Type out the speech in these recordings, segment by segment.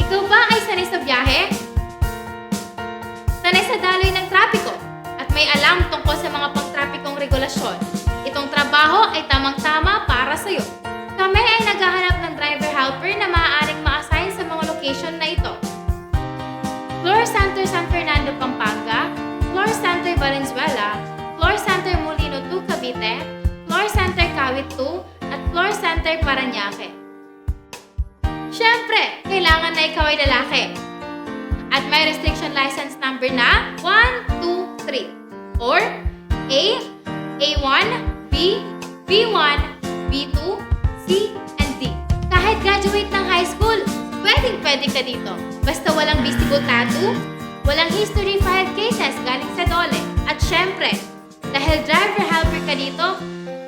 Ikaw ba ay sanay sa biyahe? Sanay sa daloy ng trapiko at may alam tungkol sa mga pang-trapikong regulasyon. Itong trabaho ay tamang-tama para sa'yo. Kami ay naghahanap ng driver helper na maaaring ma-assign sa mga location na ito. Floor Center San Fernando, Pampanga, Floor Center Valenzuela, Floor Center Molino 2, Cavite, Floor Center Kawit 2, at Floor Center Parañaque. Siyempre, kailangan na ikaw ay lalaki. At may restriction license number na 1, 2, 3 or A, A1, B, B1, B2, C, and D. Kahit graduate ng high school, pwedeng-pwede ka dito. Basta walang visible tattoo, walang history filed cases galing sa DOLE. At syempre, dahil driver helper ka dito,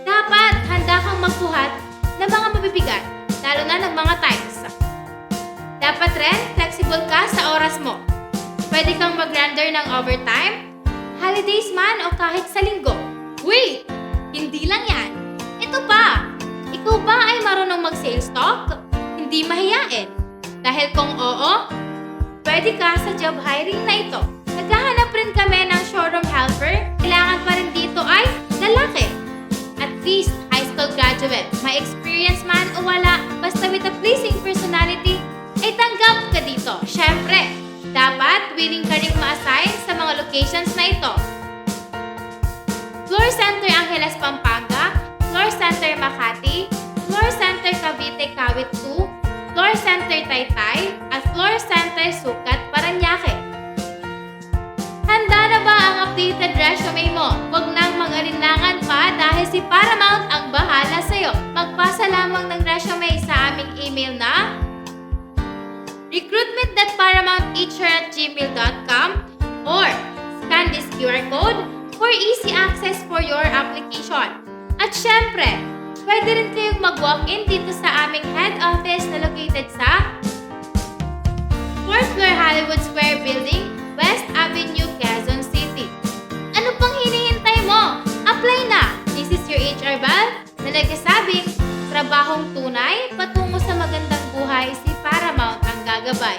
dapat handa kang magbuhat ng mga mabibigat, lalo na ng mga tiles. Dapat rin, flexible ka sa oras mo. Pwede kang mag-render ng overtime, holidays man o kahit sa linggo. Wait! Hindi lang yan. Ito pa! Ikaw ba ay marunong mag-sales talk? Hindi mahiyain. Dahil kung oo, pwede ka sa job hiring na ito. Naghahanap rin kami ng showroom helper. Kailangan pa rin dito ay lalaki. At least, high school graduate. May experience man o wala, basta with a pleasing personality, ay tanggap ka dito. Syempre, dapat willing ka rin ma-assign sa mga locations na ito. Floor Center Angeles, Pampanga, Floor Center Makati, Floor Center Cavite, Kawit 2, Floor Center Taytay, at Floor Center Sucat, Parañaque. Handa na ba ang updated resume mo? Huwag nang mag-alinlangan pa dahil si Paramount ang bahala sa'yo. Magpasa lamang ng resume sa aming email na recruitment.paramounthr@gmail.com or scan this QR code for easy access for your application. At syempre, pwede rin kayong mag-walk-in dito sa aming head office na located sa 4th floor Hollywood Square Building, West Avenue, Quezon City. Ano pang hinihintay mo? Apply na! This is your HR Val na nagsasabing, trabahong tunay patungo sa magandang buhay, si Paramount ang gagabay.